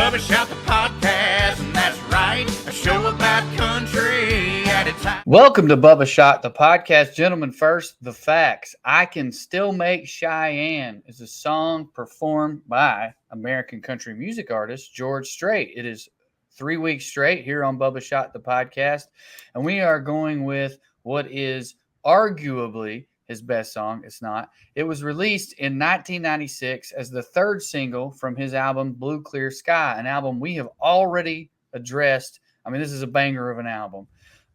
Bubba Shot the podcast, and that's right, a show about country at its time. Welcome to Bubba Shot the podcast. Gentlemen, first, the facts. I Can Still Make Cheyenne is a song performed by American country music artist George Strait. It is 3 weeks straight here on Bubba Shot the podcast, and we are going with what is arguably his best song. It's not. It was released in 1996 as the third single from his album Blue Clear Sky, an album we have already addressed. I mean, this is a banger of an album.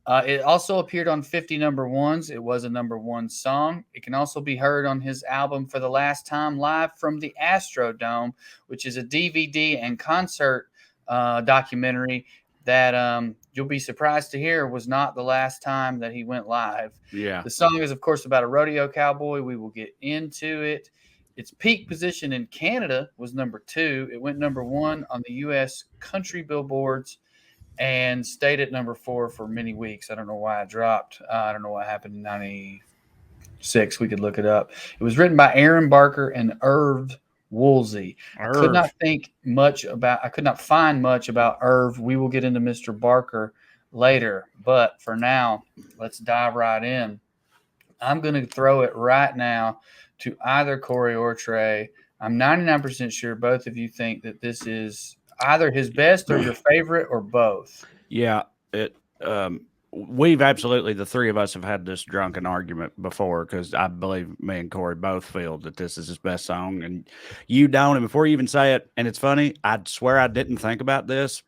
It also appeared on 50 number ones. It was a number one song. It can also be heard on his album For the Last Time Live from the Astrodome, which is a DVD and concert documentary that you'll be surprised to hear was not the last time that he went live. Yeah. The song is, of course, about a rodeo cowboy. We will get into it. Its peak position in Canada was number 2. It went number 1 on the U.S. country billboards and stayed at number 4 for many weeks. I don't know why it dropped. I don't know what happened in 96. We could look it up. It was written by Aaron Barker and Irv Woolsey. I could not find much about Irv. We will get into Mr. Barker later, but for now, let's dive right in. I'm going to throw it right now to either Corey or Trey. I'm 99% sure both of you think that this is either his best or your favorite or both. Yeah, we've absolutely, the three of us have had this drunken argument before because I believe me and Corey both feel that this is his best song, and you don't. And before you even say it, and it's funny, I swear I didn't think about this.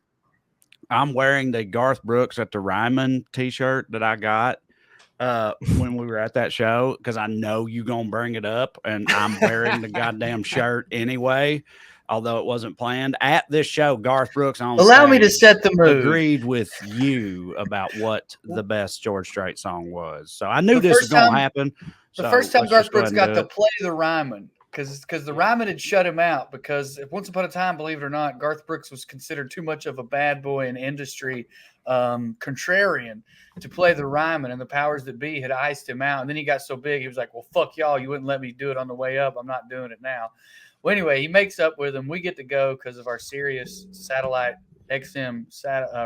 I'm wearing the Garth Brooks at the Ryman t-shirt that I got when we were at that show because I know you gonna bring it up, and I'm wearing the goddamn shirt anyway. Although it wasn't planned at this show, Garth Brooks on Allow me to set the mood. Agreed with you about what the best George Strait song was. So I knew this was going to happen. The first time Garth Brooks got to play the Ryman, because the Ryman had shut him out because once upon a time, believe it or not, Garth Brooks was considered too much of a bad boy in industry, contrarian to play the Ryman, and the powers that be had iced him out. And then he got so big, he was like, well, fuck y'all. You wouldn't let me do it on the way up. I'm not doing it now. Well, anyway, he makes up with him. We get to go because of our Sirius satellite XM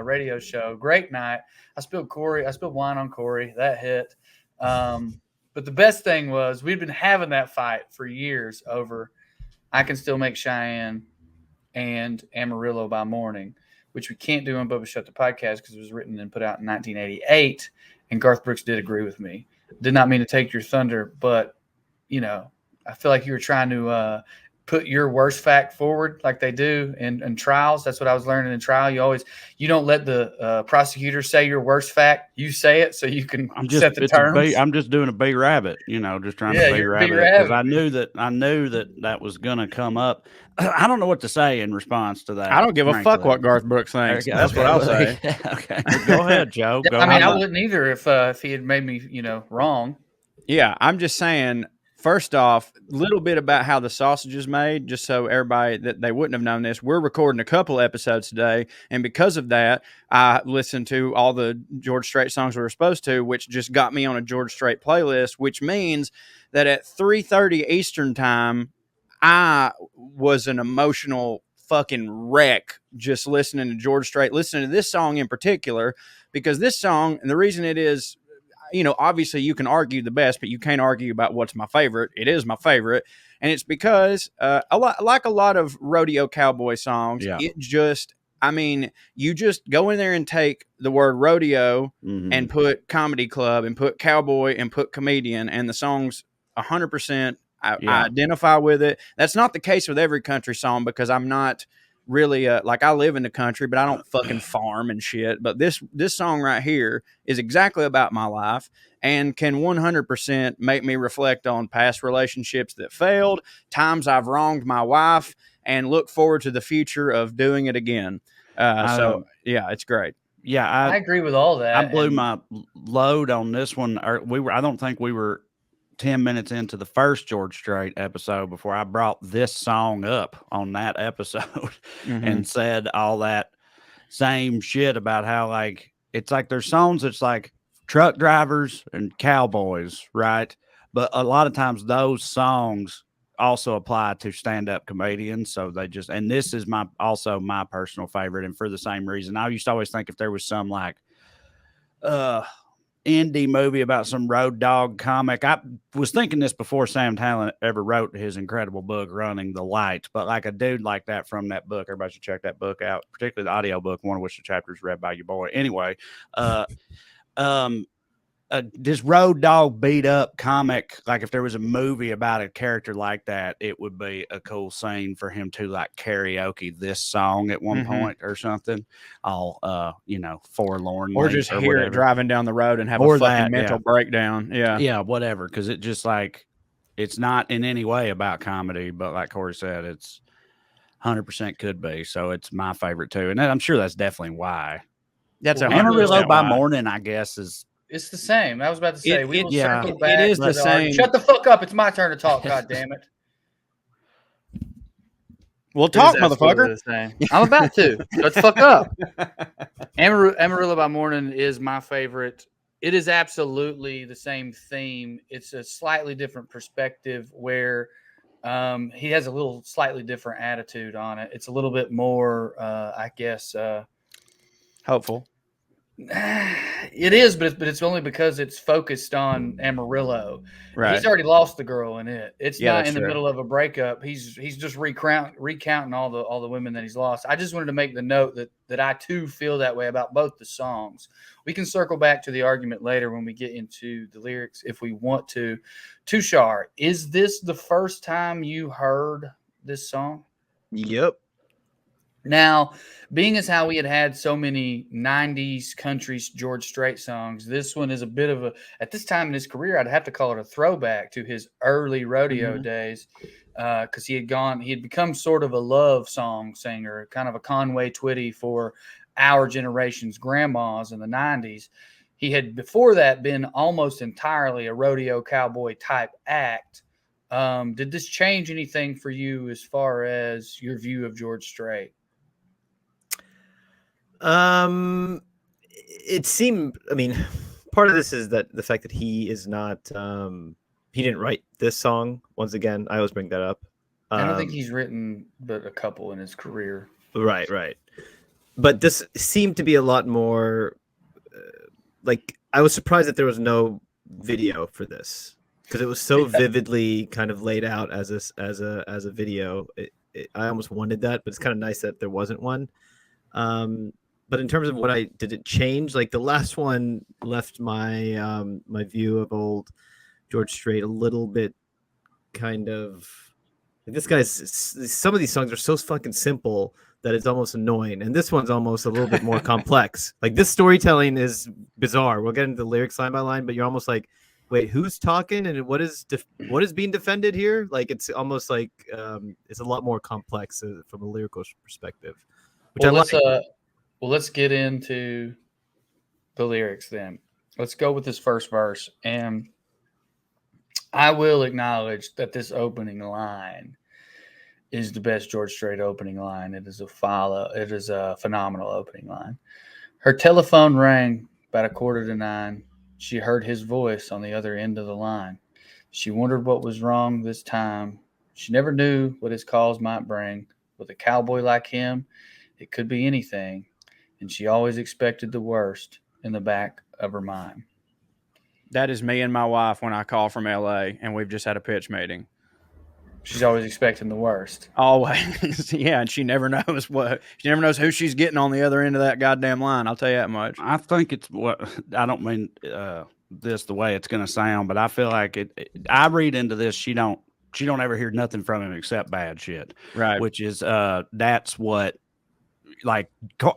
radio show. Great night. I spilled wine on Corey. That hit. But the best thing was we'd been having that fight for years over I Can Still Make Cheyenne and Amarillo by Morning, which we can't do on Bubba Shut the podcast because it was written and put out in 1988. And Garth Brooks did agree with me. Did not mean to take your thunder, but, I feel like you were trying to put your worst fact forward like they do in trials. That's what I was learning in trial. You don't let the prosecutor say your worst fact. You say it so you can set the terms. I'm just doing a B rabbit, just trying to be rabbit because I knew that was going to come up. I don't know what to say in response to that. I don't give a fuck what Garth Brooks thinks. That's what I'll say. Okay. Go ahead, Joe. I wouldn't either if he had made me, wrong. Yeah, I'm just saying, first off, a little bit about how the sausage is made, just so everybody that they wouldn't have known this. We're recording a couple episodes today, and because of that, I listened to all the George Strait songs we were supposed to, which just got me on a George Strait playlist, which means that at 3:30 Eastern time, I was an emotional fucking wreck just listening to George Strait, listening to this song in particular, because this song, and the reason it is, obviously you can argue the best, but you can't argue about what's my favorite. It is my favorite. And it's because a lot of rodeo cowboy songs, It just, you just go in there and take the word rodeo and put comedy club and put cowboy and put comedian, and the song's 100%. I identify with it. That's not the case with every country song because I'm not really I live in the country, but I don't fucking farm and shit. But this song right here is exactly about my life and can 100% make me reflect on past relationships that failed, times I've wronged my wife, and look forward to the future of doing it again. It's great. Yeah, I agree with all that. I blew my load on this one. I don't think we were 10 minutes into the first George Strait episode before I brought this song up on that episode and said all that same shit about how it's like there's songs that's like truck drivers and cowboys, right? But a lot of times those songs also apply to stand-up comedians. So they just, and this is also my personal favorite, and for the same reason. I used to always think if there was some like indie movie about some road dog comic. I was thinking this before Sam Talent ever wrote his incredible book, Running the Light. But like a dude like that from that book, everybody should check that book out, particularly the audio book, one of which the chapters read by your boy. Anyway, this road dog beat up comic, like if there was a movie about a character like that, it would be a cool scene for him to like karaoke this song at one point or something, all forlorn, or just hear it driving down the road and have or a fucking mental breakdown. Yeah, whatever, because it just like, it's not in any way about comedy, but like Corey said, it's 100% could be. So it's my favorite too, and I'm sure that's definitely why. That's Amarillo by Morning, I guess, is. It's the same. I was about to say we will circle back. It is the same. Shut the fuck up! It's my turn to talk. God damn it! We'll talk, motherfucker. I'm about to. Shut the fuck up. Amarillo by Morning is my favorite. It is absolutely the same theme. It's a slightly different perspective where he has a little slightly different attitude on it. It's a little bit more, I guess, hopeful. It is, but it's only because it's focused on Amarillo. Right. He's already lost the girl in it. It's not in the true. middle of a breakup. He's just recounting all the women that he's lost. I just wanted to make the note that I too feel that way about both the songs. We can circle back to the argument later when we get into the lyrics if we want to. Tushar, is this the first time you heard this song? Yep. Now, being as how we had so many 90s country George Strait songs, this one is a bit of at this time in his career, I'd have to call it a throwback to his early rodeo days, because he had become sort of a love song singer, kind of a Conway Twitty for our generation's grandmas in the 90s. He had before that been almost entirely a rodeo cowboy type act. Did this change anything for you as far as your view of George Strait? It seemed, I mean, part of this is that the fact that he is not, he didn't write this song. Once again, I always bring that up. I don't think he's written but a couple in his career. Right. But this seemed to be a lot more, like, I was surprised that there was no video for this because it was so vividly kind of laid out as a video. I almost wanted that, but it's kind of nice that there wasn't one. But in terms of did it change? Like the last one left my my view of old George Strait a little bit kind of. Some of these songs are so fucking simple that it's almost annoying, and this one's almost a little bit more complex. Like this storytelling is bizarre. We'll get into the lyrics line by line, but you're almost like, wait, who's talking and what is being defended here? Like it's almost like it's a lot more complex from a lyrical perspective. Which let's get into the lyrics then. Let's go with this first verse. And I will acknowledge that this opening line is the best George Strait opening line. It is a phenomenal opening line. Her telephone rang about 8:45. She heard his voice on the other end of the line. She wondered what was wrong this time. She never knew what his calls might bring. With a cowboy like him, it could be anything, and she always expected the worst in the back of her mind. That is me and my wife when I call from LA and we've just had a pitch meeting. She's always expecting the worst. Always. Yeah, and she never knows who she's getting on the other end of that goddamn line. I'll tell you that much. I think it's I don't mean this the way it's going to sound, but I feel like I read into this. She don't ever hear nothing from him except bad shit. Right. Which is that's what. Like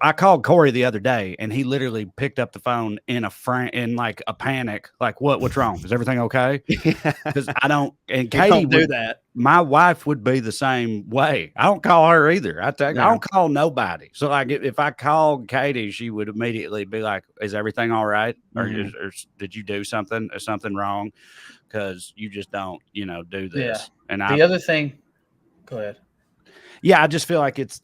I called Corey the other day and he literally picked up the phone in like a panic. Like what's wrong? Is everything okay? Because I don't, and Katie do that. My wife would be the same way. I don't call her either. I don't call nobody. So like if I called Katie, she would immediately be like, is everything all right? Mm-hmm. Or did you do something? Is something wrong? Because you just don't, do this. Yeah. And the other thing, go ahead. Yeah. I just feel like it's,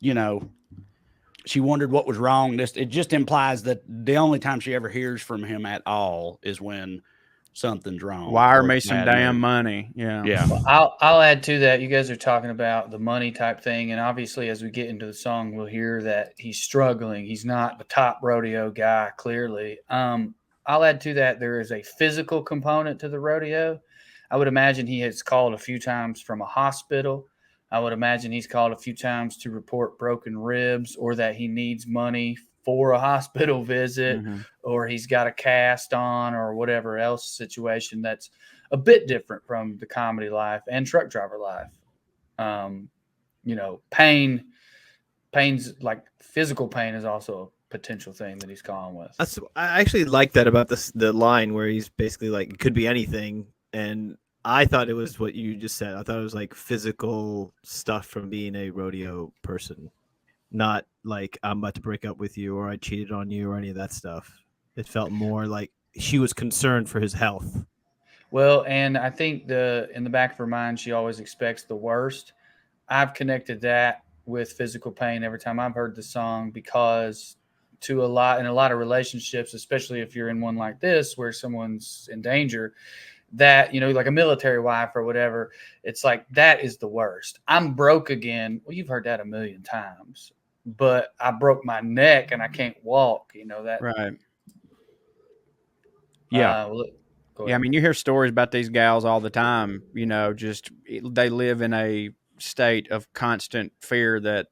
she wondered what was wrong. It just implies that the only time she ever hears from him at all is when something's wrong. Wire or me it's some bad damn news. money. Yeah. Yeah. Well, I'll add to that. You guys are talking about the money type thing, and obviously, as we get into the song, we'll hear that he's struggling. He's not the top rodeo guy, clearly. I'll add to that. There is a physical component to the rodeo. I would imagine he has called a few times from a hospital. I would imagine he's called a few times to report broken ribs or that he needs money for a hospital visit, or he's got a cast on or whatever else situation that's a bit different from the comedy life and truck driver life. Pain's like physical pain is also a potential thing that he's calling with. I actually like that about the line where he's basically like, it could be anything. And I thought it was what you just said. I thought it was like physical stuff from being a rodeo person, not like I'm about to break up with you or I cheated on you or any of that stuff. It felt more like she was concerned for his health. Well, and I think in the back of her mind, she always expects the worst. I've connected that with physical pain every time I've heard the song, because in a lot of relationships, especially if you're in one like this where someone's in danger, that, like a military wife or whatever, it's like, that is the worst. I'm broke again. Well, you've heard that a million times, but I broke my neck and I can't walk, that. Right. Yeah. Yeah, I mean, you hear stories about these gals all the time, just they live in a state of constant fear that,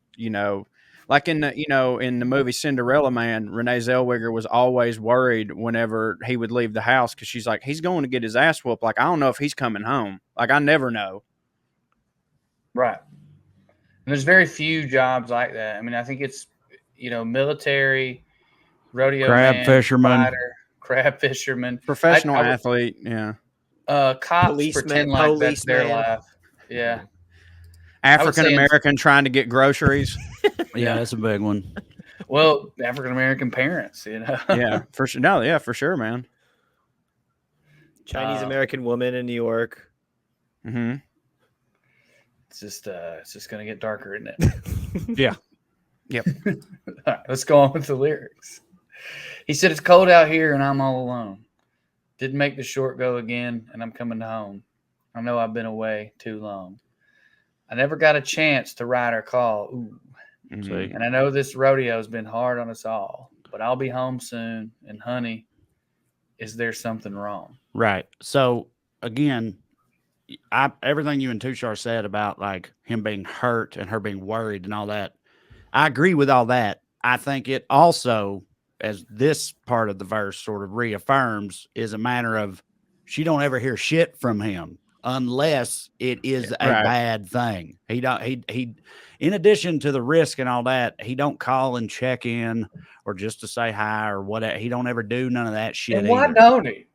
like in the movie Cinderella Man, Renee Zellweger was always worried whenever he would leave the house, because she's like, he's going to get his ass whooped. Like, I don't know if he's coming home. Like, I never know. Right. And there's very few jobs like that. I mean, I think it's, military, rodeo Crab man, fisherman. fighter, crab fisherman, Professional athlete. Yeah. Cops Policeman, pretend like that's their policeman. life. Yeah. African American trying to get groceries. Yeah, that's a big one. Well, African American parents, Yeah, for sure. No, yeah, for sure, man. Chinese American woman in New York. Mm-hmm. It's just gonna get darker, isn't it? Yeah. Yep. All right, let's go on with the lyrics. He said, "It's cold out here and I'm all alone. Didn't make the short go again and I'm coming home. I know I've been away too long. I never got a chance to ride or call. Ooh. See? And I know this rodeo's been hard on us all, but I'll be home soon. And honey, is there something wrong?" Right. So again, everything you and Tushar said about like him being hurt and her being worried and all that, I agree with all that. I think it also, as this part of the verse sort of reaffirms, is a matter of she don't ever hear shit from him unless it is a bad thing. He in addition to the risk and all that, he don't call and check in or just to say hi or whatever. He don't ever do none of that shit. And why either. don't he?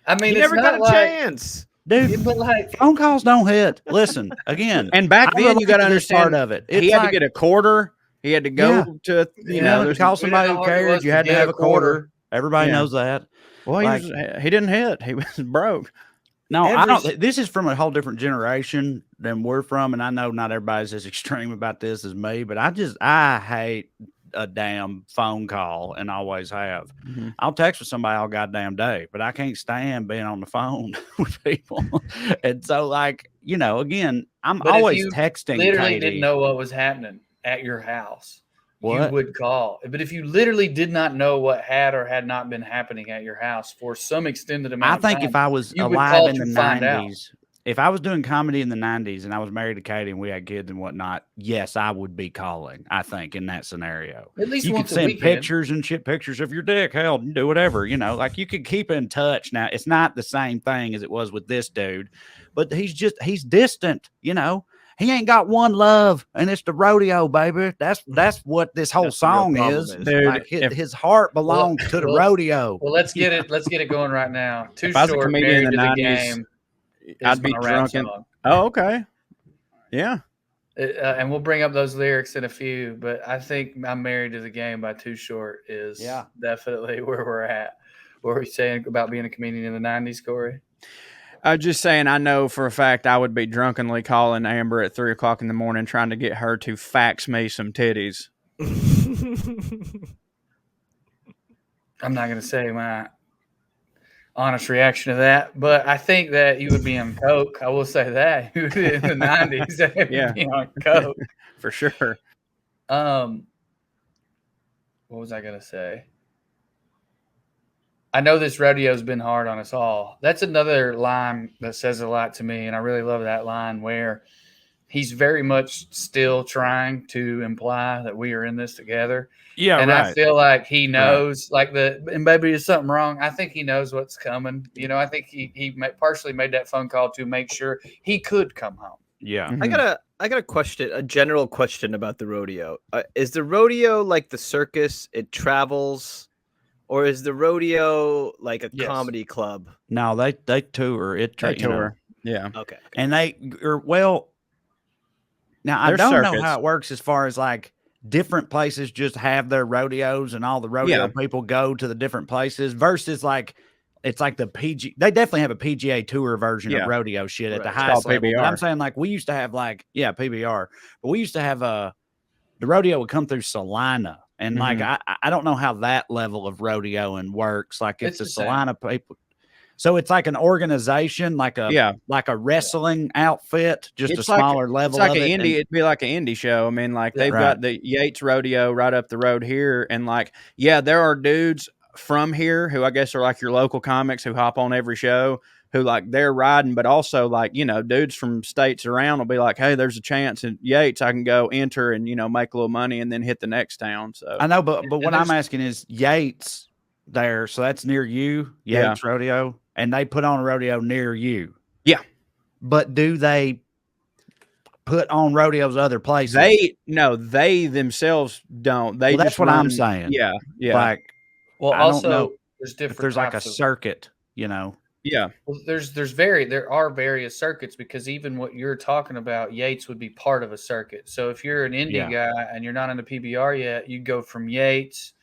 I mean, He it's never not got a like, chance. Dude, but like, phone calls don't hit. Listen, again. And back I then, you got to relate this understand part of it. He had to get a quarter. He had to go to, you know, to call somebody who cared. You had to have a quarter. Everybody knows that. Well, he didn't hit. He was broke. No, I don't. This is from a whole different generation than we're from, and I know not everybody's as extreme about this as me, but I hate a damn phone call and always have. Mm-hmm. I'll text with somebody all goddamn day, but I can't stand being on the phone with people. And so, like, again, I'm always texting. Literally Katie. didn't know what was happening at your house. What? You would call. But if you literally did not know what had or had not been happening at your house for some extended amount of time, I think if I was alive in the 90s, if I was doing comedy in the 90s and I was married to Katie and we had kids and whatnot, yes, I would be calling, I think, in that scenario. At least you once could send a weekend. pictures and shit pictures of your dick. Hell, you do whatever, like you could keep in touch. Now, it's not the same thing as it was with this dude, but he's distant, He ain't got one love, and it's the rodeo, baby. That's what this whole song is. Dude, like his heart belongs to the rodeo. Well, let's get it going right now. Too If I was a short, comedian in the married to 90s, game. I'd be drunk. Oh, okay. Yeah. And we'll bring up those lyrics in a few, but I think I'm Married to the Game by Too Short is definitely where we're at. What were you saying about being a comedian in the 90s, Corey? I was just saying, I know for a fact I would be drunkenly calling Amber at 3:00 in the morning trying to get her to fax me some titties. I'm not going to say honest reaction to that. But I think that you would be on coke. I will say that in the 90s, Yeah. be on coke. For sure. What was I gonna say? I know this rodeo's been hard on us all. That's another line that says a lot to me, and I really love that line where he's very much still trying to imply that we are in this together. Yeah, and right. I feel like he knows, and maybe there's something wrong. I think he knows what's coming. I think he partially made that phone call to make sure he could come home. Yeah. I got a question, a general question about the rodeo. Is the rodeo like the circus? It travels, or is the rodeo like a comedy club? No, they tour. They tour. Yeah. Okay. And they are well. Now I don't know how it works as far as like different places just have their rodeos and all the rodeo people go to the different places versus like it's like the PG. They definitely have a PGA Tour version of rodeo shit at the highest level. But I'm saying like we used to have like PBR, but we used to have the rodeo would come through Salina, and like I don't know how that level of rodeoing works. Like it's the Salina people. So it's like an organization, like a wrestling outfit, just a smaller level. It's like an indie. It'd be like an indie show. I mean, like they've got the Yates Rodeo right up the road here, and like there are dudes from here who I guess are like your local comics who hop on every show who like they're riding, but also like dudes from states around will be like, hey, there's a chance in Yates I can go enter and make a little money and then hit the next town. So I know, but what I'm asking is Yates there, so that's near you, Yates Rodeo. And they put on a rodeo near you. Yeah. But do they put on rodeos other places? They themselves don't. That's what I'm saying. Yeah. Yeah. Like, well, I also, don't know there's different. If there's like a circuit, Yeah. Well, there are various circuits because even what you're talking about, Yates would be part of a circuit. So if you're an indie guy and you're not in the PBR yet, you go from Yates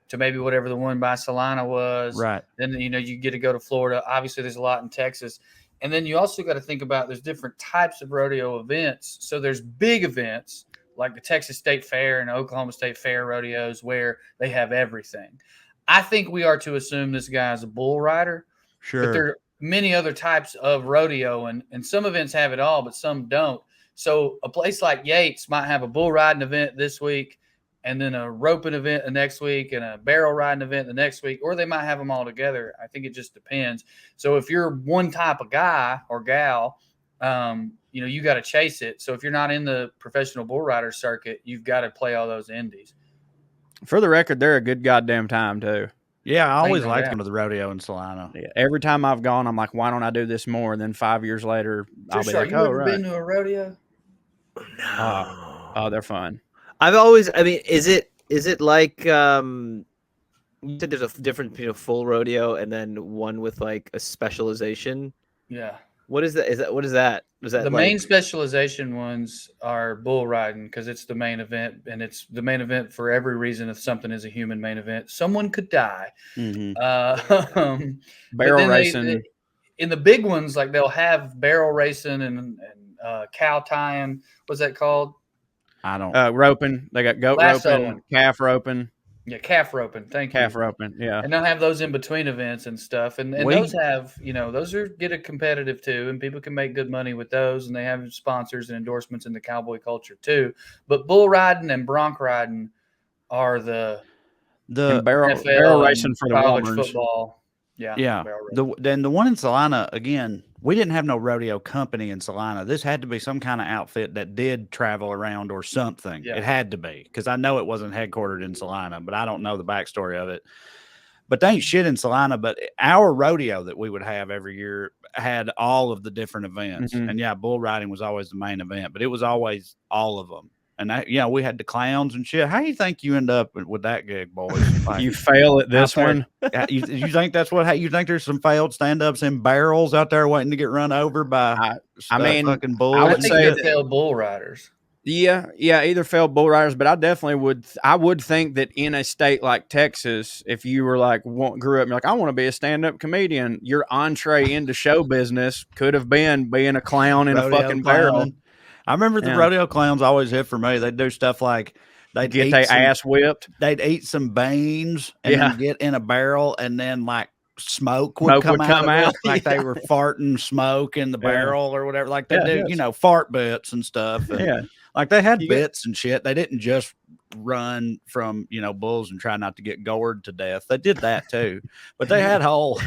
to maybe whatever the one by Salina was. Right. Then, you get to go to Florida. Obviously, there's a lot in Texas. And then you also got to think about there's different types of rodeo events. So there's big events like the Texas State Fair and Oklahoma State Fair rodeos where they have everything. I think we are to assume this guy is a bull rider. Sure. But there are many other types of rodeo, and some events have it all, but some don't. So a place like Yates might have a bull riding event this week, and then a roping event the next week, and a barrel riding event the next week, or they might have them all together. I think it just depends. So if you're one type of guy or gal, you got to chase it. So if you're not in the professional bull rider circuit, you've got to play all those indies. For the record, they're a good goddamn time too. Yeah, I always liked going to the rodeo in Salina. Yeah, every time I've gone, I'm like, why don't I do this more? And then 5 years later, I'll be like, you ever been to a rodeo? No. Oh, they're fun. Is it like you said there's a difference between a full rodeo and then one with like a specialization? Yeah. What is that? What is that? Was that the main specialization ones are bull riding because it's the main event, and it's the main event for every reason. If something is a human main event, someone could die. Mm-hmm. Barrel racing. In the big ones, like they'll have barrel racing and cow tying. What's that called? I don't. Roping. They got goat roping, calf roping. Yeah, calf roping. Thank you. Calf roping. Yeah, and they'll have those in between events and stuff. And those have, those get a competitive too, and people can make good money with those. And they have sponsors and endorsements in the cowboy culture too. But bull riding and bronc riding are the barrel racing for the college Walmers. Football. Yeah. Then the one in Salina, again, we didn't have no rodeo company in Salina. This had to be some kind of outfit that did travel around or something. Yeah. It had to be, because I know it wasn't headquartered in Salina, but I don't know the backstory of it. But they ain't shit in Salina. But our rodeo that we would have every year had all of the different events. Mm-hmm. And bull riding was always the main event, but it was always all of them. And we had the clowns and shit. How do you think you end up with that gig, boys? Like, you fail at this one. You think that's what? You think there's some failed stand-ups in barrels out there waiting to get run over by? Fucking bulls. I would say they failed bull riders. Yeah, either failed bull riders, but I definitely would. I would think that in a state like Texas, if you were like grew up and you're like, I want to be a stand-up comedian, your entree into show business could have been being a clown in a fucking barrel. I remember the rodeo clowns always hit for me. They'd do stuff like they'd get their ass whipped. They'd eat some beans and then get in a barrel and then like smoke would come out, out. like they were farting smoke in the barrel or whatever, like they do, yes. fart bits and stuff. And like they had You bits and shit. They didn't just run from bulls and try not to get gored to death. They did that too, but they had whole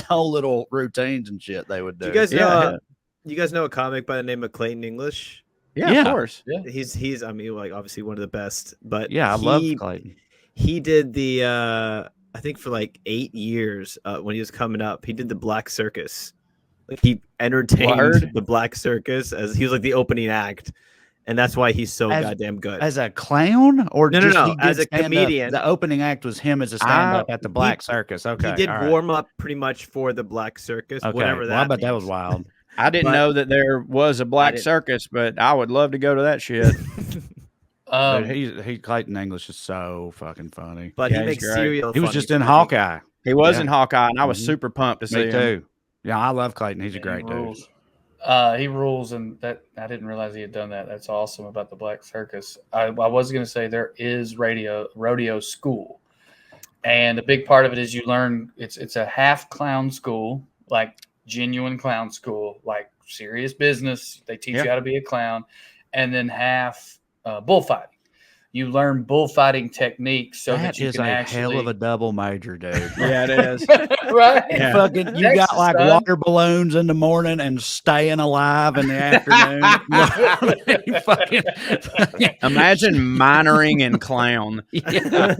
little routines and shit they would do. Do you guys know? You guys know a comic by the name of Clayton English? Yeah, of course. Yeah. He's I mean, like obviously one of the best. But I love Clayton. He did the I think for like 8 years when he was coming up, he did the Black Circus. Like he entertained the Black Circus as he was like the opening act. And that's why he's so goddamn good. As a clown, or no, as a comedian. The opening act was him as a stand-up at the Black Circus. Okay, he did warm up pretty much for the Black Circus. Okay. Whatever that. I bet that was wild. I didn't know that there was a Black Circus, but I would love to go to that shit. Clayton English is so fucking funny. But he makes cereal. He was just in Hawkeye. He was in Hawkeye, and I was super pumped to see him. Me too. Yeah, I love Clayton. He's a great dude. He rules, and that I didn't realize he had done that. That's awesome about the Black Circus. I was going to say there is rodeo school, and a big part of it is you learn. It's a half clown school, like genuine clown school, like serious business. They teach you how to be a clown, and then half bullfighting. You learn bullfighting techniques so that you can actually. Hell of a double major, dude. Yeah, it is. Right? Yeah. You got like water balloons in the morning and staying alive in the afternoon. Imagine minoring in clown. Yeah.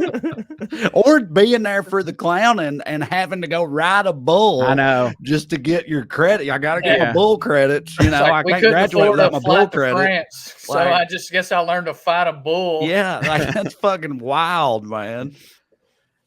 Or being there for the clown and having to go ride a bull. I know. Just to get your credit. I got to get my bull credits. I can't graduate without my bull credit. So I just guess I learned to fight a bull. Yeah, like that's fucking wild, man.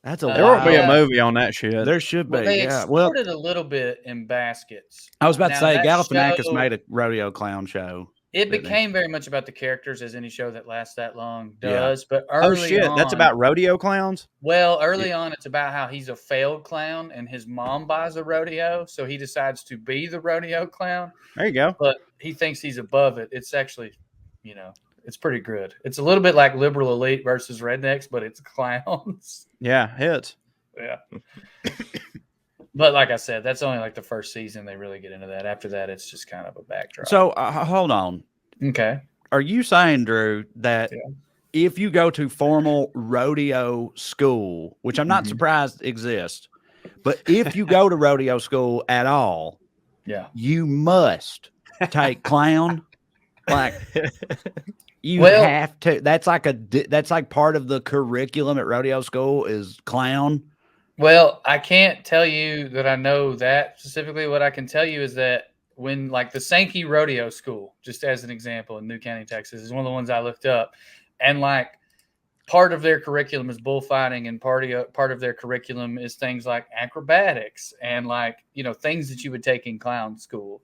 That's there will be a movie on that shit. There should be. They explored it a little bit in Baskets. I was about to say Galifianakis made a rodeo clown show. It became very much about the characters, as any show that lasts that long does. But early on, that's about rodeo clowns? Well, early on, it's about how he's a failed clown and his mom buys a rodeo, so he decides to be the rodeo clown. There you go. But he thinks he's above it. It's actually, it's pretty good. It's a little bit like Liberal Elite versus Rednecks, but it's clowns. Yeah, hits. Yeah. But like I said, that's only like the first season they really get into that. After that, it's just kind of a backdrop. So hold on. Okay. Are you saying, Drew, that if you go to formal rodeo school, which I'm not surprised exists, but if you go to rodeo school at all, you must take clown? Like you have to. That's like part of the curriculum at rodeo school is clown. Well, I can't tell you that I know that specifically. What I can tell you is that when, like, the Sankey Rodeo School, just as an example, in New County, Texas, is one of the ones I looked up, and like part of their curriculum is bullfighting, and part of their curriculum is things like acrobatics and like things that you would take in clown school.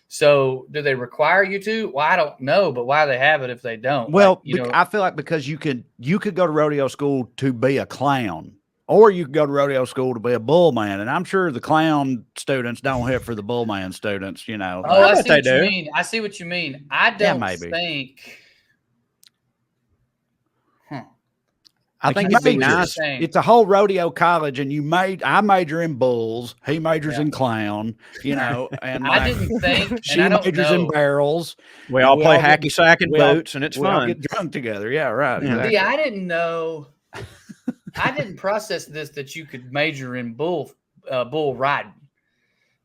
So, do they require you to? Well, I don't know, but why they have it if they don't? Well, I feel like because you could go to rodeo school to be a clown. Or you could go to rodeo school to be a bull man, and I'm sure the clown students don't hit for the bull man students, Oh, I see what you mean. I see what you mean. I don't think. I think it'd be nice. It's a whole rodeo college, and I major in bulls. He majors in clown. And I didn't think she majors in barrels. We all play hacky sack and boots, and it's fun. We all get drunk together. Yeah, right. Yeah. Exactly. See, I didn't know. I didn't process this that you could major in bull riding.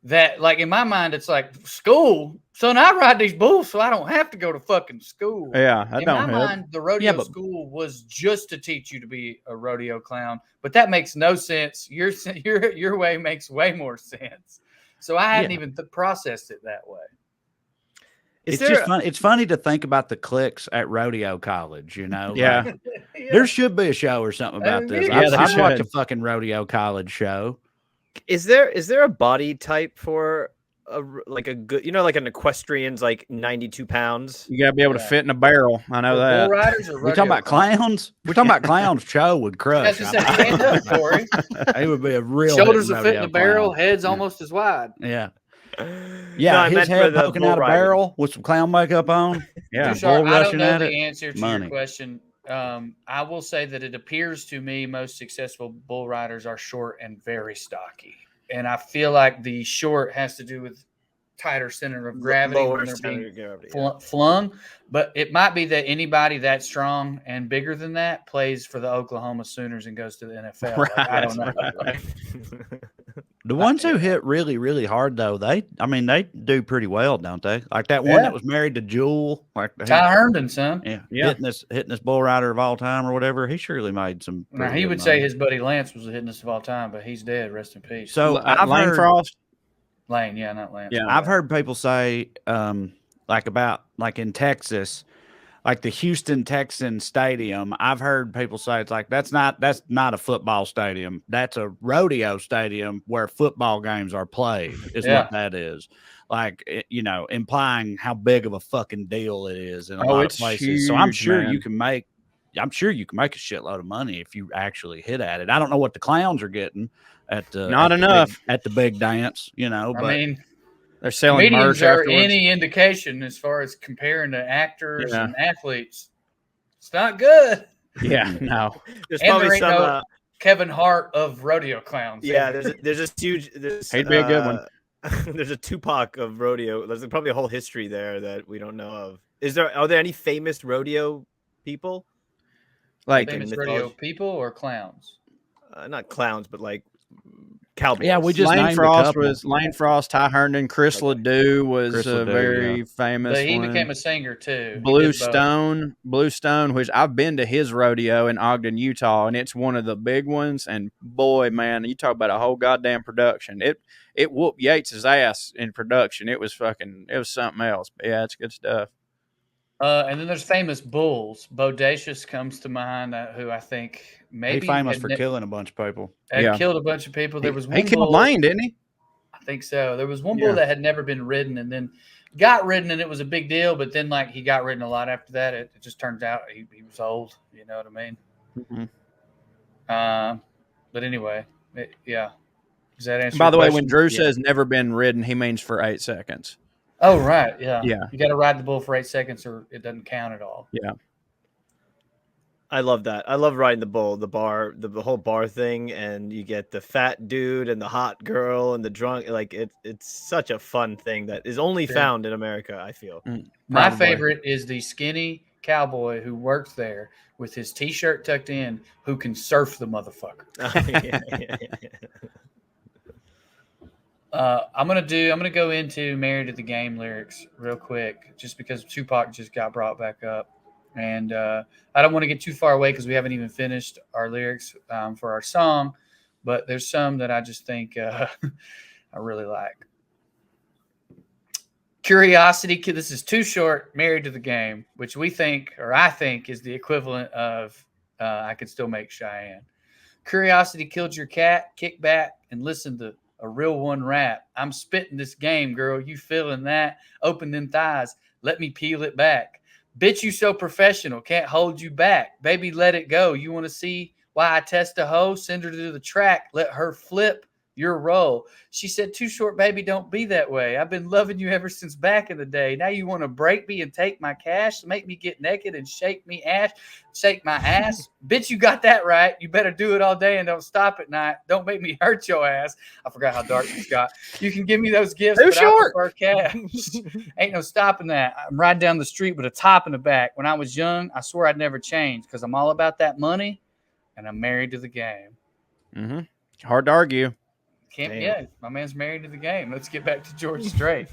That, like, in my mind, it's like school. Son, I ride these bulls, so I don't have to go to fucking school. Yeah, that don't help. In my mind, the rodeo school was just to teach you to be a rodeo clown, but that makes no sense. Your way makes way more sense. So I hadn't even processed it that way. It's funny to think about the cliques at rodeo college, Yeah. Like, there should be a show or something about this. I'd watch a fucking rodeo college show. Is there a body type for a good, like an equestrian's like 92 pounds? You gotta be able to fit in a barrel. I know that. Bull riders or we're talking about clowns. We're talking about clowns. Cho would crush. Stand up, Corey. He would be a real shoulders will fit in a barrel, head's almost as wide. Yeah. Yeah, his head poking out a barrel with some clown makeup on. Yeah, bull I don't know the answer to your question. I will say that it appears to me most successful bull riders are short and very stocky. and I feel like the short has to do with tighter center of gravity Lower when they're center being of gravity, flung. But it might be that anybody that strong and bigger than that plays for the Oklahoma Sooners and goes to the NFL. Right. Like, I don't know. The ones who hit really, really hard though, they do pretty well, don't they? Like that one that was married to Jewel, like Ty Herndon, son. Yeah. hitting this bull rider of all time or whatever. He surely made some. Now he would say his buddy Lance was the hittingest of all time, but he's dead. Rest in peace. So I've Lane heard, Frost. Lane, yeah, not Lance. Yeah, I've heard people say, like in Texas, like the Houston Texan Stadium. I've heard people say it's like that's not a football stadium. That's a rodeo stadium where football games are played. Is what that is. Like, implying how big of a fucking deal it is in a lot of places. Huge, so I'm sure man. you can make a shitload of money if you actually hit at it. I don't know what the clowns are getting at the Not enough at the big dance, but I mean, they're selling comedians merch are afterwards. any indication as far as comparing to actors and athletes. It's not good. Yeah, no. There's And probably there ain't some. no Kevin Hart of rodeo clowns. Yeah, there's a huge. He'd be a good one. There's a Tupac of rodeo. There's probably a whole history there that we don't know of. Are there any famous rodeo people? Like famous rodeo people or clowns? Not clowns, but like cowboys. Yeah, we just Lane named Frost was Lane Frost, Ty Herndon, Chris Ledoux was Chris a Ledoux, very famous But he one. became a singer too. He Blue did both. Stone, which I've been to his rodeo in Ogden, Utah, and it's one of the big ones. And boy, man, you talk about a whole goddamn production. It whooped Yates's ass in production. It was something else. But yeah, it's good stuff. And then there's famous bulls. Bodacious comes to mind, who I think maybe He's famous for killing a bunch of people. Had killed a bunch of people. There was one he killed bull, Lane, didn't he? I think so. There was one bull that had never been ridden, and then got ridden, and it was a big deal. But then, like, he got ridden a lot after that. It just turns out he was old. You know what I mean? Mm-hmm. But anyway, yeah. Does that answer? By the way, question? when Drew says never been ridden, he means for 8 seconds. Oh, right. Yeah. Yeah. You got to ride the bull for 8 seconds or it doesn't count at all. Yeah. I love that. I love riding the bull, the bar, the whole bar thing. And you get the fat dude and the hot girl and the drunk. Like it's such a fun thing that is only found in America, I feel. My favorite is the skinny cowboy who works there with his t-shirt tucked in, who can surf the motherfucker. I'm gonna go into "Married to the Game" lyrics real quick, just because Tupac just got brought back up, and I don't want to get too far away because we haven't even finished our lyrics for our song, but there's some that I just think I really like. Curiosity. This is Too Short. "Married to the Game," which I think is the equivalent of "I Can Still Make Cheyenne." Curiosity killed your cat. Kick back and listen to a real one rap. I'm spitting this game, girl. You feeling that? Open them thighs. Let me peel it back. Bitch, you so professional. Can't hold you back. Baby, let it go. You want to see why I test a hoe? Send her to the track. Let her flip your role. She said, "Too short, baby, don't be that way. I've been loving you ever since back in the day. Now you want to break me and take my cash, make me get naked and shake my ass. Bitch, you got that right. You better do it all day and don't stop at night. Don't make me hurt your ass." I forgot how dark this got. "You can give me those gifts, Too but short. I prefer cash. Ain't no stopping that. I'm riding down the street with a top in the back. When I was young, I swore I'd never change because I'm all about that money and I'm married to the game." Mm-hmm. Hard to argue. Yeah, my man's married to the game. Let's get back to George Strait.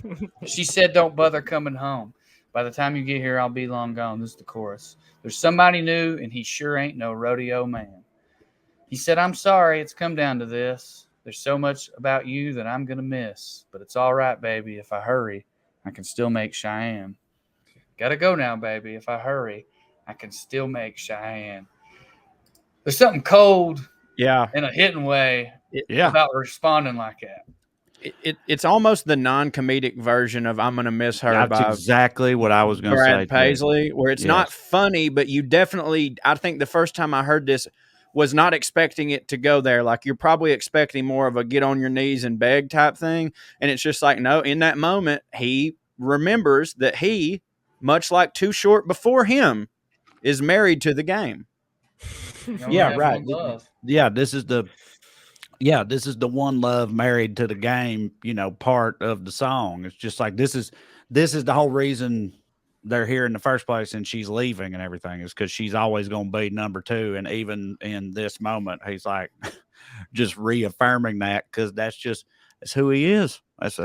She said, "Don't bother coming home. By the time you get here, I'll be long gone." This is the chorus. "There's somebody new, and he sure ain't no rodeo man. He said, I'm sorry, it's come down to this. There's so much about you that I'm going to miss. But it's all right, baby. If I hurry, I can still make Cheyenne. Gotta go now, baby. If I hurry, I can still make Cheyenne." There's something cold in a hidden way about responding like that. It's almost the non-comedic version of "I'm Gonna Miss Her" That's by exactly what I was going to say. Brad Paisley, where it's not funny, but you definitely, I think the first time I heard this was not expecting it to go there. Like, you're probably expecting more of a get on your knees and beg type thing. And it's just like, no, in that moment, he remembers that he, much like Too Short before him, is married to the game. Yeah, right. Yeah, this is the yeah, this is the one love married to the game, part of the song. It's just like this is the whole reason they're here in the first place, and she's leaving and everything is because she's always going to be number two. And even in this moment, he's like just reaffirming that because that's who he is. That's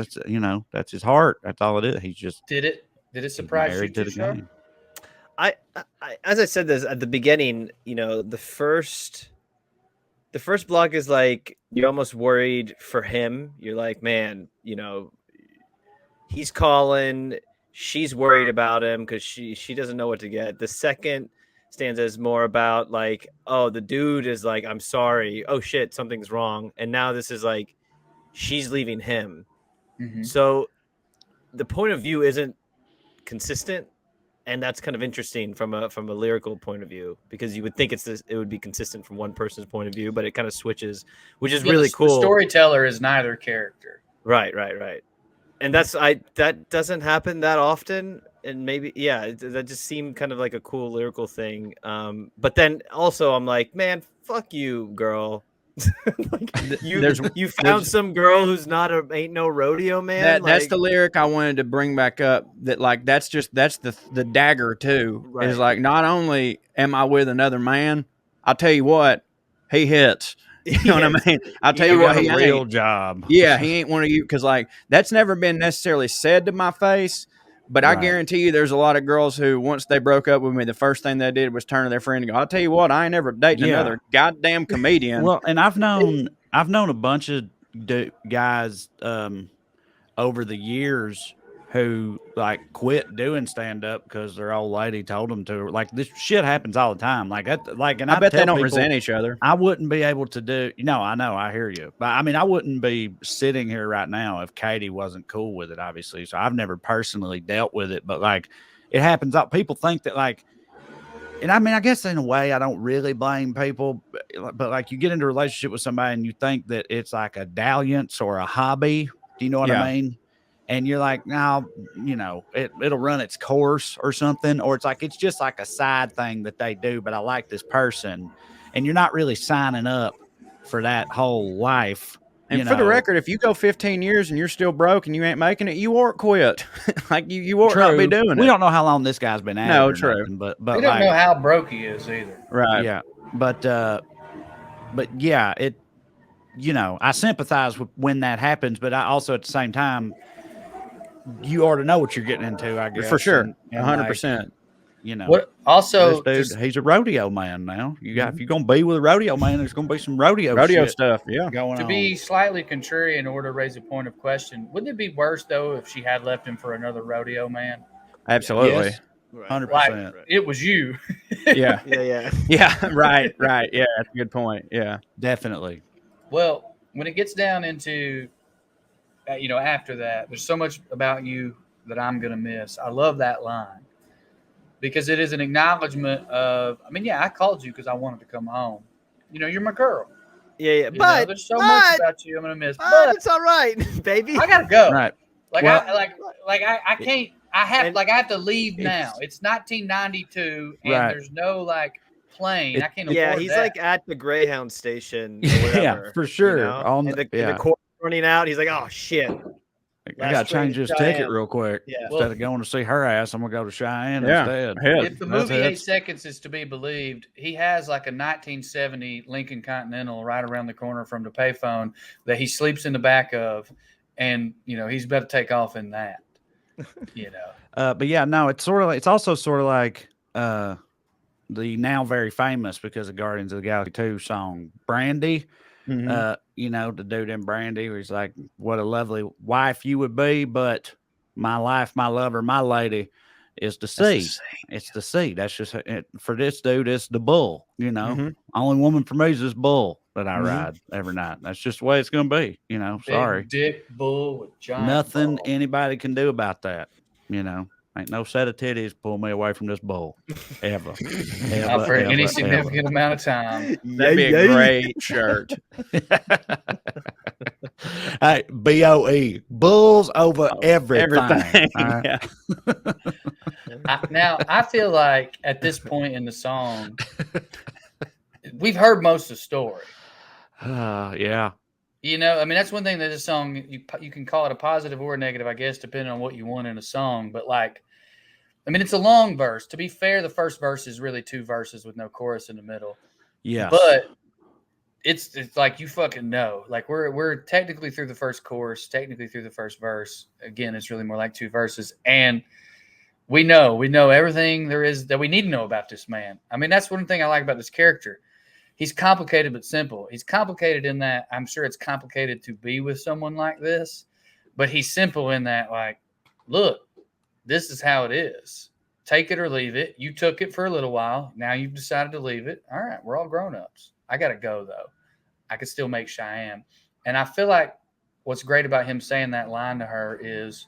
that's his heart. That's all it is. He's just Did it surprise you married to the Sharp? game. I as I said this at the beginning, the first block is like you're almost worried for him. You're like, man, he's calling. She's worried about him because she doesn't know what to get. The second stanza is more about like, oh, the dude is like, I'm sorry. Oh shit, something's wrong. And now this is like, she's leaving him. Mm-hmm. So the point of view isn't consistent. And that's kind of interesting from a lyrical point of view, because you would think it would be consistent from one person's point of view, but it kind of switches, which is really cool. The storyteller is neither character. Right. And that doesn't happen that often. And maybe, that just seemed kind of like a cool lyrical thing. But then also I'm like, man, fuck you, girl. Like, you found some girl who's ain't no rodeo man. That's the lyric I wanted to bring back up. That like that's the dagger too. Right. Is like, not only am I with another man, I'll tell you what, he hits. You know what I mean? I'll tell you what, he a real ain't. job. Yeah, he ain't one of you, because like that's never been necessarily said to my face. But I guarantee you there's a lot of girls who, once they broke up with me, the first thing they did was turn to their friend and go, I'll tell you what, I ain't ever dating another goddamn comedian. Well, and I've known a bunch of guys over the years who like quit doing stand up because their old lady told them to. Like, this shit happens all the time. And I bet they don't resent each other. I wouldn't be able to do. I know, I hear you, but I mean, I wouldn't be sitting here right now if Katie wasn't cool with it. Obviously, so I've never personally dealt with it, but like, it happens. People think that like. And I mean, I guess in a way, I don't really blame people, but like, you get into a relationship with somebody and you think that it's like a dalliance or a hobby. Do you know what I mean? And you're like, no, it'll run its course or something. Or it's like, it's just like a side thing that they do, but I like this person. And you're not really signing up for that whole life. And for the record, if you go 15 years and you're still broke and you ain't making it, you ought quit. Like you ought not be doing it. We don't know how long this guy's been at. No, true. Nothing, but we don't know how broke he is either. Right. Yeah. But yeah, it, I sympathize with when that happens, but I also at the same time, you ought to know what you're getting into, I guess. For sure. And 100%. What also, this dude, he's a rodeo man now. If you're gonna be with a rodeo man, there's gonna be some rodeo stuff, going on. To be slightly contrarian, or to raise a point of question, wouldn't it be worse though if she had left him for another rodeo man? Absolutely. Yes. 100%. It was you. Yeah. Yeah. Right. Yeah, that's a good point. Yeah, definitely. Well, when it gets down into, after that, there's so much about you that I'm gonna miss. I love that line. Because it is an acknowledgement of, I called you because I wanted to come home. You're my girl. Yeah. But there's so much about you I'm gonna miss. But it's all right, baby. I gotta go. Right. I can't. I have to leave now. It's 1992, and there's no plane. I can't. Yeah, afford he's that. like at the Greyhound station. Or whatever, yeah, for sure. And the court's running out. He's like, oh shit. I got to change this ticket real quick. Yeah. Instead of going to see her ass, I'm going to go to Cheyenne instead. If the movie 8 Seconds is to be believed, he has like a 1970 Lincoln Continental right around the corner from the payphone that he sleeps in the back of. And, he's about to take off in that, But yeah, no, it's also sort of like the now very famous, because of Guardians of the Galaxy 2 song, Brandy. Mm-hmm. The dude in Brandy, where he's like, what a lovely wife you would be, but my life, my lover, my lady is the sea. It's the sea. That's just it. For this dude, it's the bull. Only woman for me is this bull that I ride every night. That's just the way it's going to be. Sorry. Big dick bull with giant Nothing ball. anybody can do about that. Ain't no set of titties pull me away from this bull ever. Not for any significant amount of time. That'd be a great shirt. Hey, BOE, bulls over everything. Right? Yeah. Now, I feel like at this point in the song, we've heard most of the story. Yeah. You know, I mean, that's one thing that this song, you can call it a positive or a negative, I guess, depending on what you want in a song. But like, I mean, it's a long verse. To be fair, the first verse is really 2 verses with no chorus in the middle. Yes. But it's like you fucking know. Like we're technically through the first chorus, technically through the first verse. Again, it's really more like 2 verses. And we know everything there is that we need to know about this man. I mean, that's one thing I like about this character. He's complicated but simple. He's complicated in that I'm sure it's complicated to be with someone like this, but he's simple in that, like, look, this is how it is. Take it or leave it. You took it for a little while. Now you've decided to leave it. All right, we're all grown-ups. I got to go, though. I can still make Cheyenne. And I feel like what's great about him saying that line to her is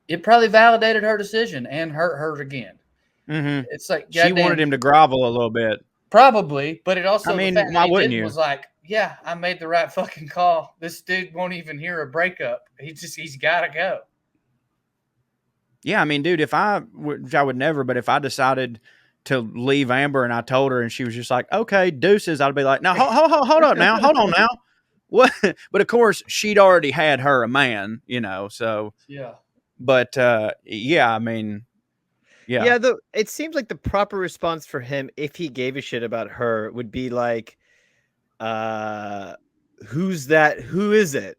it probably validated her decision and hurt her again. Mm-hmm. It's like she wanted him to grovel a little bit. Probably, but it also, I mean, the fact why that he wouldn't did you? was like, yeah, I made the right fucking call. This dude won't even hear a breakup. He's got to go. Yeah, I mean, dude, which I would never, but if I decided to leave Amber and I told her and she was just like, okay, deuces, I'd be like, no, hold up now. Hold on now. What? But of course, she'd already had her a man, you know, so. Yeah. But, yeah, I mean. Yeah. Yeah, it seems like the proper response for him, if he gave a shit about her, would be like, who's that? Who is it?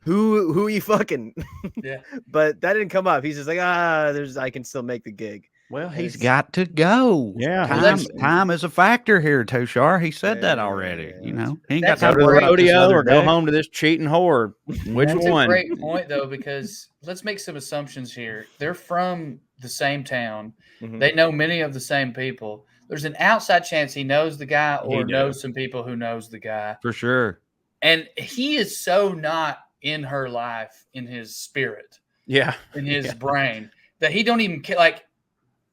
Who are you fucking? Yeah. But that didn't come up. He's just like, I can still make the gig. Well, he's got to go. Yeah. Time is a factor here, Tushar. He said that already. You know, he ain't got That's time Go to to worry the about this rodeo other or go day. home to this cheating whore. Which That's one? a great point, though, because let's make some assumptions here. They're from the same town. Mhm. They know many of the same people. There's an outside chance he knows the guy or He knows some people who knows the guy. For sure. And he is so not in her life, in his spirit, Yeah. in his brain, that he don't even care.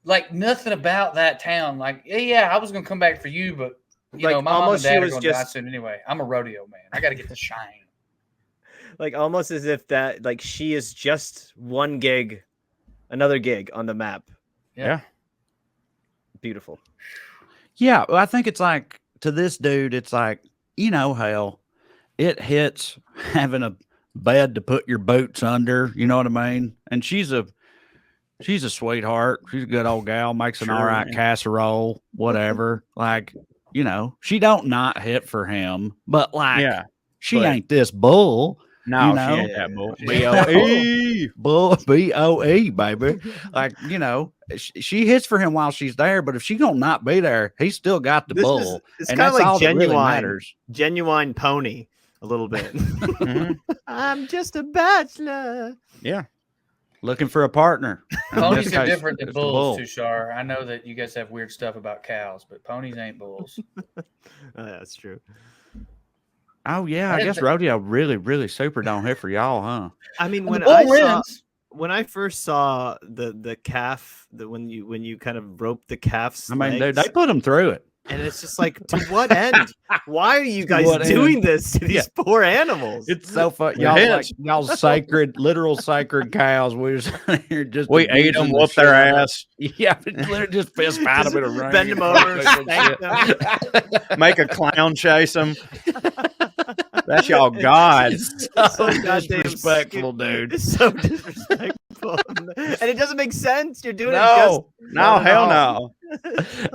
Like nothing about that town. Like, yeah, I was going to come back for you, but, you Like, know, my mom and almost she dad are was going to die just- soon anyway. I'm a rodeo man. I got to get to Cheyenne. Like almost as if that, like, she is just one gig, another gig on the map. Yeah. Beautiful. Yeah, well, I think it's like to this dude, it's like, you know, hell, it hits having a bed to put your boots under. You know what I mean? And she's a sweetheart. She's a good old gal, makes an Sure, all right man. casserole, whatever. Like, you know, she don't not hit for him, but like, Yeah. she but- ain't this bull. No, You know? she ain't that bull. Yeah. B-O-E. Bull, B-O-E, baby. Like, you know, she hits for him while she's there, but if she don't not be there, he's still got the This is- bull. it's and kinda that's like all that really Genuine. matters. Genuine pony, a little bit. Mhm. I'm just a bachelor. Yeah. Looking for a partner. In Ponies this are case, different than it's the bulls, bull. Tushar. I know that you guys have weird stuff about cows, but ponies ain't bulls. That's true. Oh yeah, I didn't guess thi- rodeo really super don't hit for y'all, huh? I mean, The when bull I wins. first saw the calf, when you kind of rope the calf's I mean, legs, they put them through it. and it's just like, to what end? Why are you guys what doing end? this to these poor animals? It's so fun. They're Y'all hens. like y'all's sacred, literal sacred cows. We're just here just We ate them, abusing the whooped their shit out of- ass, Yeah, literally just fist fight them in a ring. Bend them and over, fucking spank shit. them. make a clown chase them. That's y'all God. It's So so goddamn disrespectful, dude. It's so disrespectful, and it doesn't make sense. You're doing No, No, Not at hell all. no.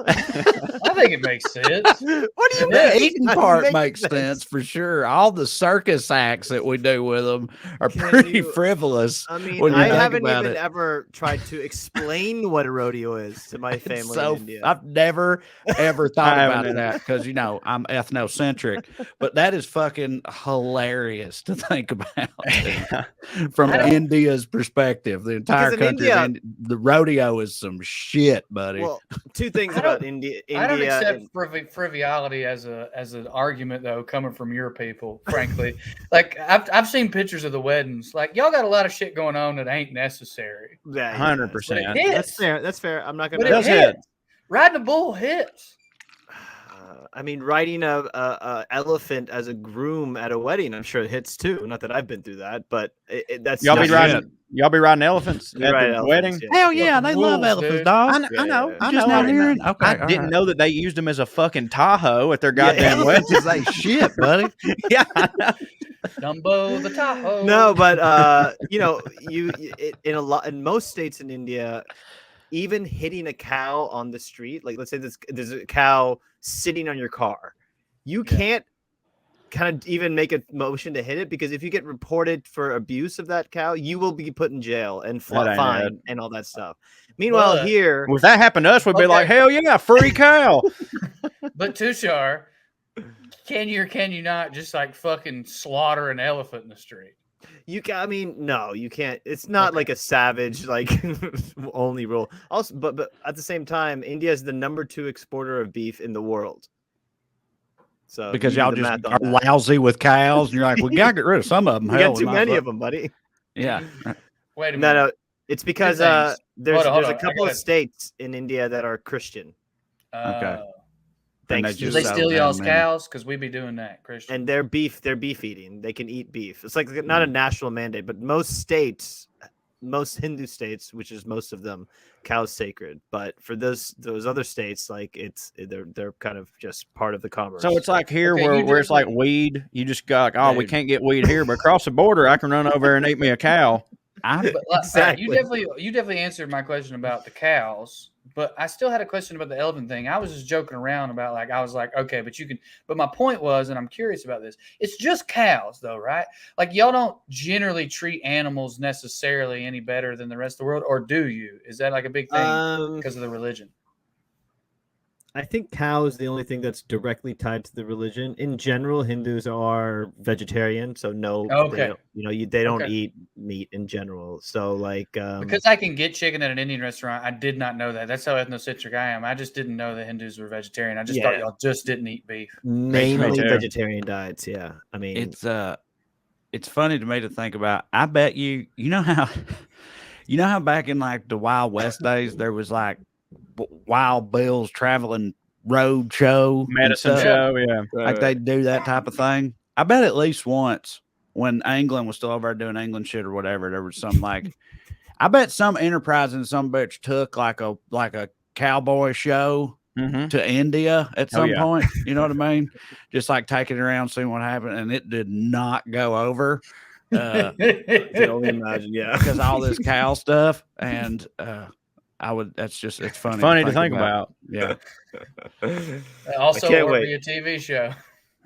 I think it makes sense. it just. What do you The mean? eating Doesn't part make makes sense for sure. All the circus acts that we do with them are Can pretty you- frivolous. I mean, when you I think haven't about even it. ever tried to explain what a rodeo is to my It's family so in India. I've never ever thought I haven't about either. that because you know I'm ethnocentric, but that is fucking hilarious to think about from I don't- India's perspective. The entire Because in country, of India- the rodeo is some shit, buddy. Well, two things I don't- about India. I don't accept and- frivolity as an argument though, coming from your people. Frankly, like I've seen pictures of the weddings. Like y'all got a lot of shit going on that ain't necessary. Yeah, 100%. But it hits. That's fair. That's fair. I'm not But gonna. it does hit. hits. Riding a bull hits. I mean, riding a elephant as a groom at a wedding, I'm sure it hits too. Not that I've been through that, but that's Y'all be not- riding. Y'all be riding elephants We at ride the elephants, wedding? yeah. Hell yeah, they love Wolves, elephants, dude. dog. I know. I Just know. now I didn't hearing. know. Okay, I all didn't right. know that they used them as a fucking Tahoe at their goddamn wedding. Elephants ain't shit, buddy. Yeah, I know. Dumbo the Tahoe. No, but in most states in India, even hitting a cow on the street, like let's say there's a cow sitting on your car, you can't kind of even make a motion to hit it, because if you get reported for abuse of that cow, you will be put in jail and That ain't fined and all that stuff. Meanwhile, But- here, Well, if that happened to us, we'd be Okay. like, hell yeah, free cow. But Tushar, can you or can you not just like fucking slaughter an elephant in the street? I mean, no, you can't. It's not like a savage like only rule. Also, but at the same time, India is the #2 exporter of beef in the world. So Because you do y'all the just math on are that. lousy with cows, and you're like, we gotta get rid of some of them. You got too many of them, buddy. Yeah. Wait a No, minute. no, it's because things. there's Hold a on, I couple gotta- of states in India that are Christian. Okay. Thanks they to Do just they so steal damn y'all's many. cows? Because we be doing that, Christian. and they're beef eating. They can eat beef. It's like not a national mandate, but most Hindu states, which is most of them, cow's sacred. But for those other states, like they're kind of just part of the commerce. So it's like here Okay, you where it's like definitely- weed. You just got like, oh, we Dude. can't get weed here, but across the border, I can run over there and eat me a cow. But, like, Exactly. you definitely answered my question about the cows, but I still had a question about the elephant thing. I was just joking around about I was like, okay, but you can. But my point was, and I'm curious about this. It's just cows, though, right? Like y'all don't generally treat animals necessarily any better than the rest of the world, or do you? Is that like a big thing because of the religion? I think cow is the only thing that's directly tied to the religion. In general, Hindus are vegetarian, so no, Okay. they don't Okay. eat meat in general. So like, Because I can get chicken at an Indian restaurant. I did not know that. That's how ethnocentric I am. I just didn't know the Hindus were vegetarian. I just thought Yeah. y'all just didn't eat beef. mainly too. vegetarian diets. Yeah, I mean, It's funny to me to think about. I bet you know how back in like the Wild West days there was like Wild Bill's traveling road show, and Medicine stuff. show, yeah. Like they do that type of thing. I bet at least once when England was still over there doing England shit or whatever, there was some like, I bet some enterprise and some bitch took like a cowboy show Mm-hmm. to India at some yeah. point. You know what I mean? Just like taking it around, seeing what happened, and it did not go over. I can only imagine. Yeah, Because all this cow stuff, and it's funny. Funny to think about. Yeah. Also, I can't would wait. be a TV show.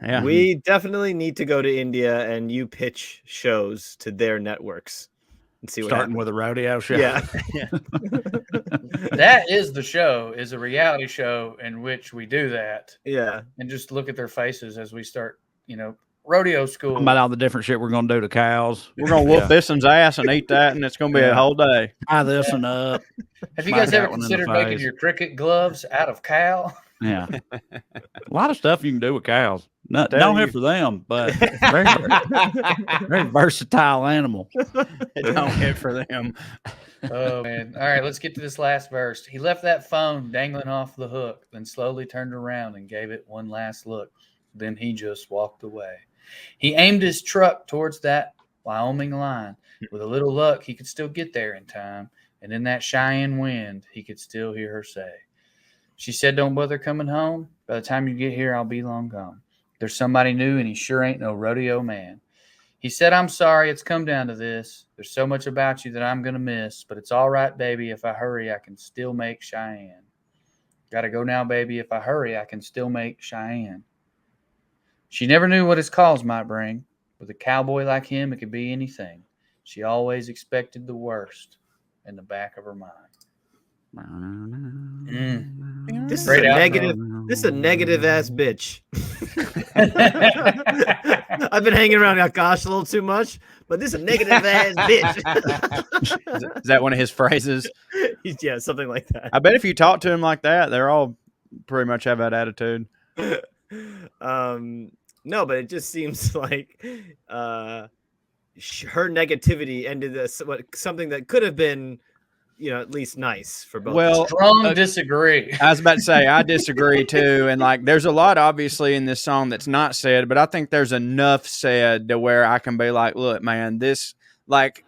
Yeah. We definitely need to go to India and you pitch shows to their networks and see what Starting happens. with a rodeo show. Yeah. That is the show, is a reality show in which we do that Yeah. and just look at their faces as we start, rodeo school. About all the different shit we're gonna do to cows. We're going to whoop this one's ass and eat that, and it's going to be a Yeah. whole day. Tie this one up. Have you smack guys that ever one in the considered making face. your cricket gloves out of cow? Yeah. A lot of stuff you can do with cows. No Tell hit you. for them, but very, very versatile animal. Don't hit for them. Oh, man. All right, let's get to this last verse. He left that phone dangling off the hook, then slowly turned around and gave it one last look. Then he just walked away. He aimed his truck towards that Wyoming line. With a little luck, he could still get there in time. And in that Cheyenne wind, he could still hear her say, she said, don't bother coming home. By the time you get here, I'll be long gone. There's somebody new, and he sure ain't no rodeo man. He said, I'm sorry it's come down to this. There's so much about you that I'm going to miss, but it's all right, baby. If I hurry, I can still make Cheyenne. Gotta go now, baby. If I hurry, I can still make Cheyenne. She never knew what his calls might bring. With a cowboy like him, it could be anything. She always expected the worst in the back of her mind. This is Great a outro. negative. This is a negative ass bitch. I've been hanging around Akash a little too much, but this is a negative ass bitch. Is that one of his phrases? Yeah, something like that. I bet if you talk to him like that, they're all pretty much have that attitude. No, but it just seems like her negativity ended this something that could have been, at least nice for both. Well, Strong disagree. I was about to say I disagree too, and like there's a lot obviously in this song that's not said, but I think there's enough said to where I can be like, look, man, this like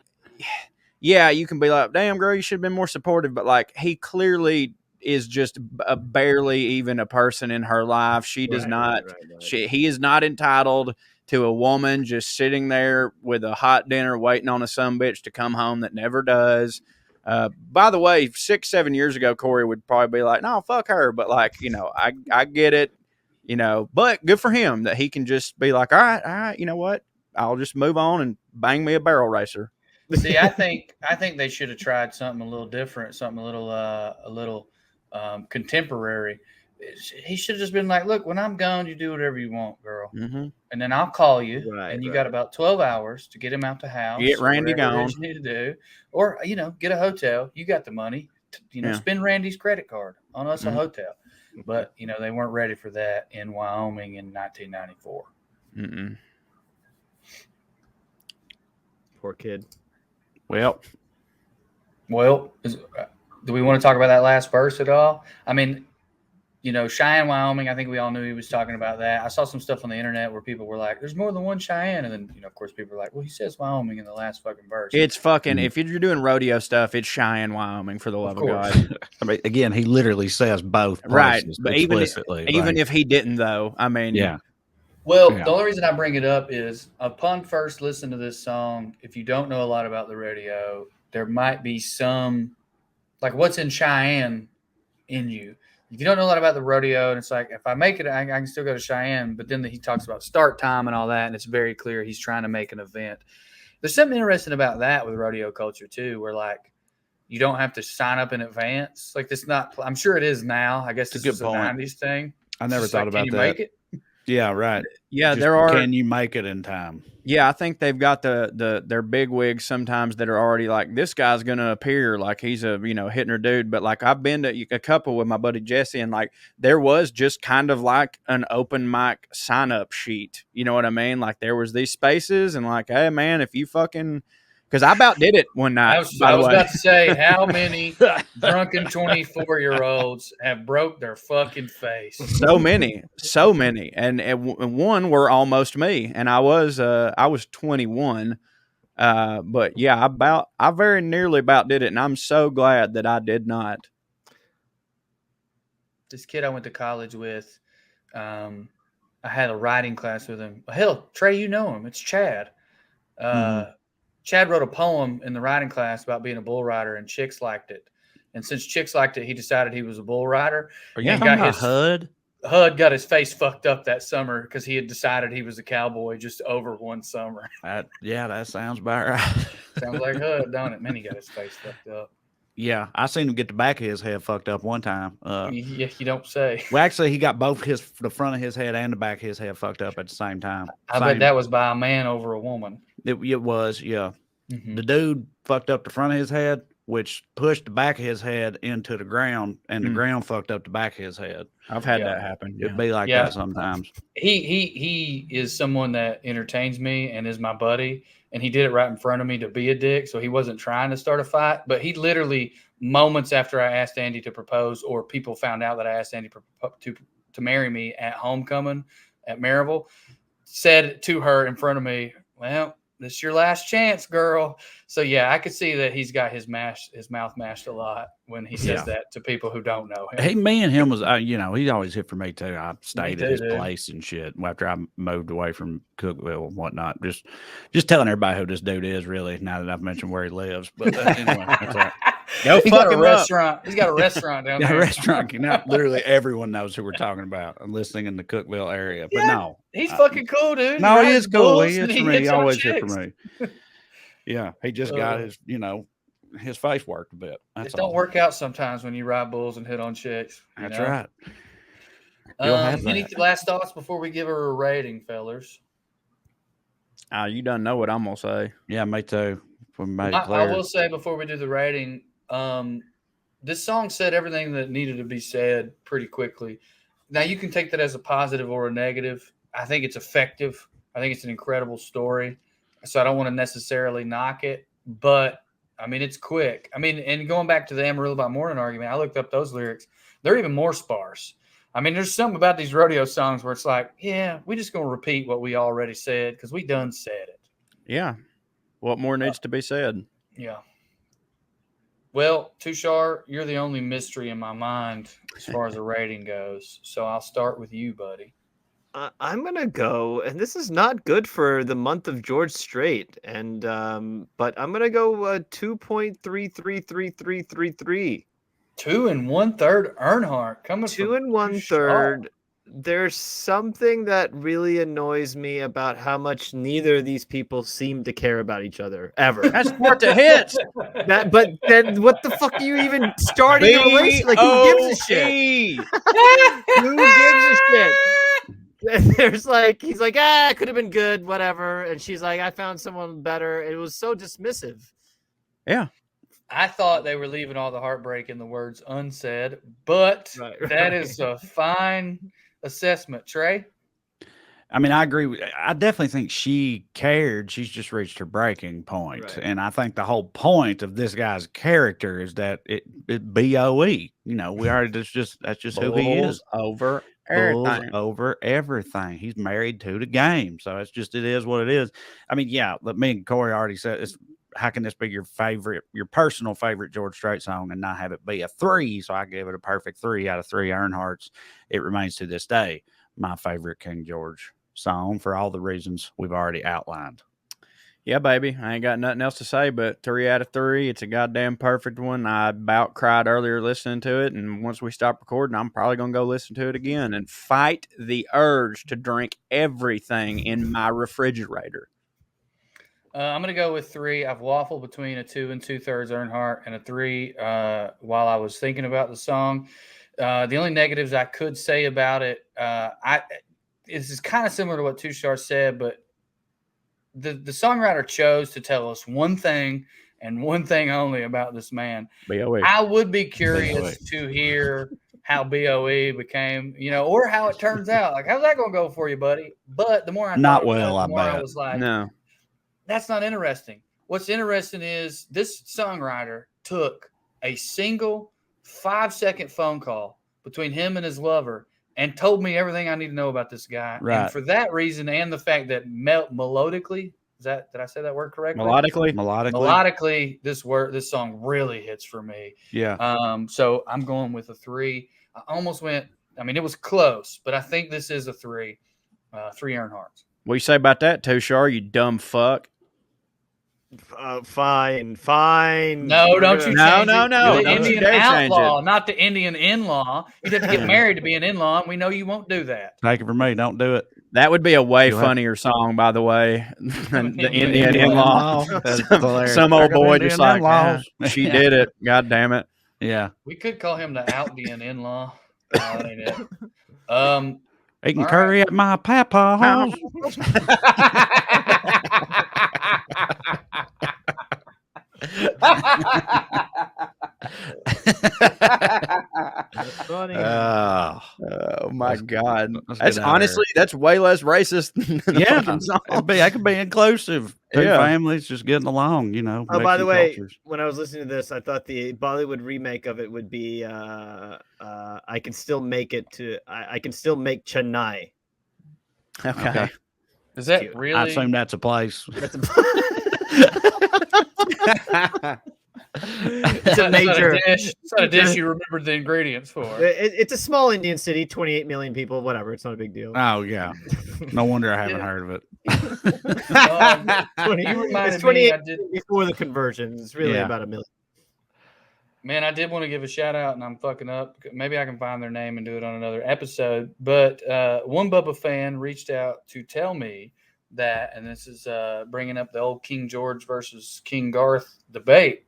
yeah, you can be like, damn girl, you should have been more supportive. But like, he clearly is just barely even a person in her life. She does not, he is not entitled to a woman just sitting there with a hot dinner waiting on a sumbitch to come home that never does. By the way, 6-7 years ago, Corey would probably be like, no, fuck her. But like, I get it, but good for him that he can just be like, all right, you know what? I'll just move on and bang me a barrel racer. See, I think they should have tried something a little different, something a little contemporary. He should have just been like, look, when I'm gone, you do whatever you want, girl. Mm-hmm. And then I'll call you, and you got about 12 hours to get him out the house. Get Randy gone. You need to do. Or, get a hotel. You got the money. Spend Randy's credit card on us a hotel. But, they weren't ready for that in Wyoming in 1994. Mm-mm. Poor kid. Well, do we want to talk about that last verse at all? I mean, Cheyenne, Wyoming, I think we all knew he was talking about that. I saw some stuff on the internet where people were like, there's more than one Cheyenne. And then, of course, people were like, well, he says Wyoming in the last fucking verse. It's fucking, if you're doing rodeo stuff, it's Cheyenne, Wyoming, for the love of God. I mean, again, he literally says both places, right. But explicitly. even if he didn't, though, I mean. Yeah. Well, the only reason I bring it up is upon first listen to this song, if you don't know a lot about the rodeo, there might be some, like what's in Cheyenne in you. If you don't know a lot about the rodeo, and it's like, if I make it, I can still go to Cheyenne. But then he talks about start time and all that, and it's very clear he's trying to make an event. There's something interesting about that with rodeo culture, too, where, like, you don't have to sign up in advance. Like, this not – I'm sure it is now. I guess it's a 90s thing. I never thought about that. Can you make it? Yeah, right. Yeah, there are. Can you make it in time? Yeah, I think they've got their big wigs sometimes that are already like, this guy's gonna appear like he's a hitting her dude. But like, I've been to a couple with my buddy Jesse, and like there was just kind of like an open mic sign up sheet. You know what I mean? Like there was these spaces, and like, hey man, if you fucking. Because I about did it one night. I was about to say, how many drunken 24-year-olds have broke their fucking face? So many, and one were almost me, and I was 21. But yeah, I very nearly about did it, and I'm so glad that I did not. This kid I went to college with, I had a writing class with him. Hell, Trey, you know him. It's Chad. Chad wrote a poem in the writing class about being a bull rider, and chicks liked it. And since chicks liked it, he decided he was a bull rider. Are you talking about HUD? HUD got his face fucked up that summer because he had decided he was a cowboy just over one summer. That sounds about right. Sounds like HUD, don't it? Man, he got his face fucked up. Yeah, I seen him get the back of his head fucked up one time. Yeah, you don't say. Well, actually, he got both the front of his head and the back of his head fucked up at the same time. I bet that was by a man over a woman. It was, yeah. Mm-hmm. The dude fucked up the front of his head, which pushed the back of his head into the ground, and the ground fucked up the back of his head. I've had that happen. It'd be like that sometimes. He is someone that entertains me and is my buddy, and he did it right in front of me to be a dick, so he wasn't trying to start a fight, but he literally, moments after I asked Andy to propose, or people found out that I asked Andy to marry me at homecoming at Maryville, said to her in front of me, well, this is your last chance, girl. So yeah, I could see that he's got his mouth mashed a lot when he says that to people who don't know him. Hey, me and him was, he always hit for me too. I stayed at his place and shit after I moved away from Cookville and whatnot. Just telling everybody who this dude is, really. Now that I've mentioned where he lives, but anyway, that's right. He's got a restaurant. He's got a restaurant down there. A restaurant. Literally everyone knows who we're talking about and listening in the Cookville area. But no, he's fucking cool, dude. No, he is cool. He is for me. He always hit for me. Yeah, he just got his, his face worked a bit. It don't work out sometimes when you ride bulls and hit on chicks. That's right. Any last thoughts before we give her a rating, fellers? You don't know what I'm gonna say. Yeah, me too. I will say before we do the rating, this song said everything that needed to be said pretty quickly. Now you can take that as a positive or a negative. I think it's effective. I think it's an incredible story. So I don't want to necessarily knock it, but I mean, it's quick. I mean, and going back to the Amarillo by Morning argument, I looked up those lyrics. They're even more sparse. I mean, there's something about these rodeo songs where it's like, yeah, we're just going to repeat what we already said because we done said it. Yeah. What more needs to be said? Yeah. Well, Tushar, you're the only mystery in my mind as far as a rating goes. So I'll start with you, buddy. I'm gonna go, and this is not good for the month of George Strait, and but I'm gonna go 2.33333. 2 1/3 Earnhardt coming Two from and one Tushar. third. There's something that really annoys me about how much neither of these people seem to care about each other ever. That's part the hits. But then what the fuck are you even starting a relationship? Like, who gives a shit? Who gives a shit? And there's like, he's like, it could have been good, whatever. And she's like, I found someone better. It was so dismissive. Yeah. I thought they were leaving all the heartbreak in the words unsaid, but that is a fine assessment, Trey. I mean, I agree. I definitely think she cared. She's just reached her breaking point. Right. And I think the whole point of this guy's character is that it BOE. We already that's just who he is. Over Bulls everything. over everything. He's married to the game. So it is what it is. I mean, yeah, but me and Corey already said it's, how can this be your personal favorite George Strait song and not have it be a 3? So I gave it a perfect 3 out of 3 Earnhardts. It remains to this day my favorite King George song for all the reasons we've already outlined. Yeah, baby. I ain't got nothing else to say, but 3 out of 3. It's a goddamn perfect one. I about cried earlier listening to it, and once we stop recording, I'm probably going to go listen to it again and fight the urge to drink everything in my refrigerator. I'm going to go with 3. I've waffled between a 2 2/3 Earnhardt and a 3 while I was thinking about the song. The only negatives I could say about it, this is kind of similar to what Tushar said, but the songwriter chose to tell us one thing and one thing only about this man. BOE. I would be curious to hear how BOE became, or how it turns out. Like, how's that going to go for you, buddy? But the more I Not thought about well, it, I the more I bet. was like, No. that's not interesting. What's interesting is this songwriter took a single 5-second phone call between him and his lover and told me everything I need to know about this guy. Right. And for that reason, and the fact that melodically, did I say that word correctly? Melodically. This song really hits for me. Yeah. So I'm going with a 3. I almost went, it was close, but I think this is a 3. 3 Earnhardts. What you say about that, Tushar, you dumb fuck? Fine. No, don't you change No. it. Don't The you Indian dare change outlaw, it. not the Indian in-law. You'd have to get married to be an in-law, and we know you won't do that. Take it from me. Don't do it. That would be a way funnier song, by the way. The Indian in-law. Some old boy just like, she did it. God damn it. Yeah. We could call him the Outdian in-law. No, that ain't it. Eating curry at my papa's. That's funny. Oh my God. That's honestly, that's way less racist than the fucking song. I could be inclusive. Two families just getting along, Oh, by the way, when I was listening to this, I thought the Bollywood remake of it would be I can still make Chennai. Okay. Is that really? I assume that's a place. It's a major dish. It's not a dish you remembered the ingredients for. It's a small Indian city, 28 million people, whatever. It's not a big deal. Oh, yeah. No wonder I haven't heard of it. It's 28 before the conversion. It's really about 1 million. Man, I did want to give a shout out, and I'm fucking up. Maybe I can find their name and do it on another episode. But one BUBBA fan reached out to tell me that, and this is bringing up the old King George versus King Garth debate,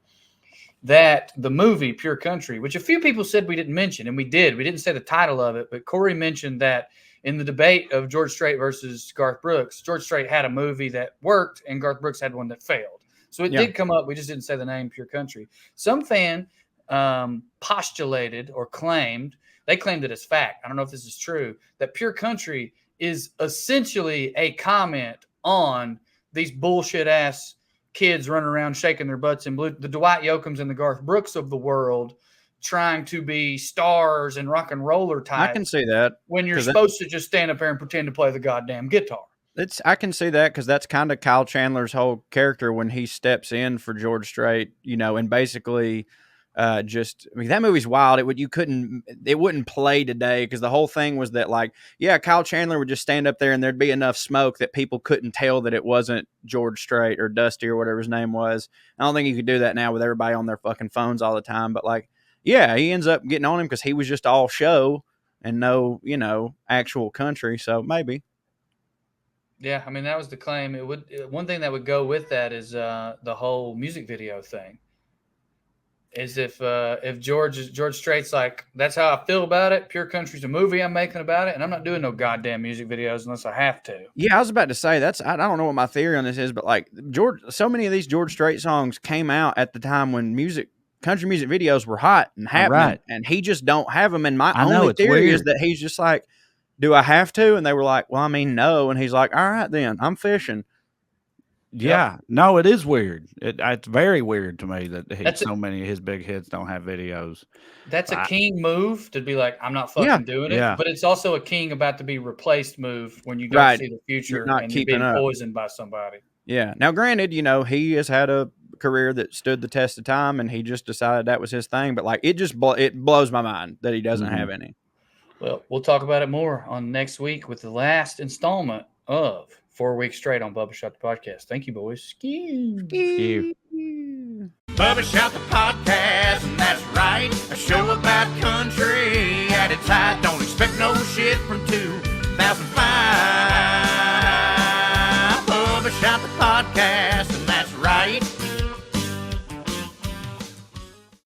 that the movie Pure Country, which a few people said we didn't mention, and we didn't say the title of it, but Corey mentioned that in the debate of George Strait versus Garth Brooks, George Strait had a movie that worked and Garth Brooks had one that failed. So it did come up. We just didn't say the name Pure Country. Some fan postulated or claimed it as fact. I don't know if this is true, that Pure Country is essentially a comment on these bullshit ass kids running around shaking their butts in blue, the Dwight Yoakams and the Garth Brooks of the world, trying to be stars and rock and roller types. I can see that when you're supposed to just stand up there and pretend to play the goddamn guitar. I can see that because that's kind of Kyle Chandler's whole character when he steps in for George Strait, and basically Just, I mean, that movie's wild. It wouldn't play today because the whole thing was that, like, yeah, Kyle Chandler would just stand up there and there'd be enough smoke that people couldn't tell that it wasn't George Strait or Dusty or whatever his name was. I don't think you could do that now with everybody on their fucking phones all the time. But, like, yeah, he ends up getting on him because he was just all show and no, actual country. So maybe. Yeah, I mean, that was the claim. One thing that would go with that is the whole music video thing. Is if George Strait's like, that's how I feel about it. Pure Country's a movie I'm making about it, and I'm not doing no goddamn music videos unless I have to. Yeah, I was about to say I don't know what my theory on this is, but like so many of these George Strait songs came out at the time when country music videos were hot and happening, right. and he just don't have them. And my I know, only it's theory weird. is that he's just like, do I have to? And they were like, well, I mean, no. And he's like, all right, then I'm fishing. Yeah, no, it is weird. It's very weird to me that so many of his big hits don't have videos. That's a king move to be like, I'm not fucking doing it. Yeah. But it's also a king about to be replaced move when you don't see the future and you're being poisoned by somebody. Yeah. Now, granted, he has had a career that stood the test of time, and he just decided that was his thing. But like, it blows my mind that he doesn't have any. Well, we'll talk about it more on next week with the last installment of 4 Weeks Straight on Bubba Shot the Podcast. Thank you, boys. Skew. Bubba Shot the Podcast, and that's right. A show about country at its height. Don't expect no shit from 2005. Bubba Shot the Podcast,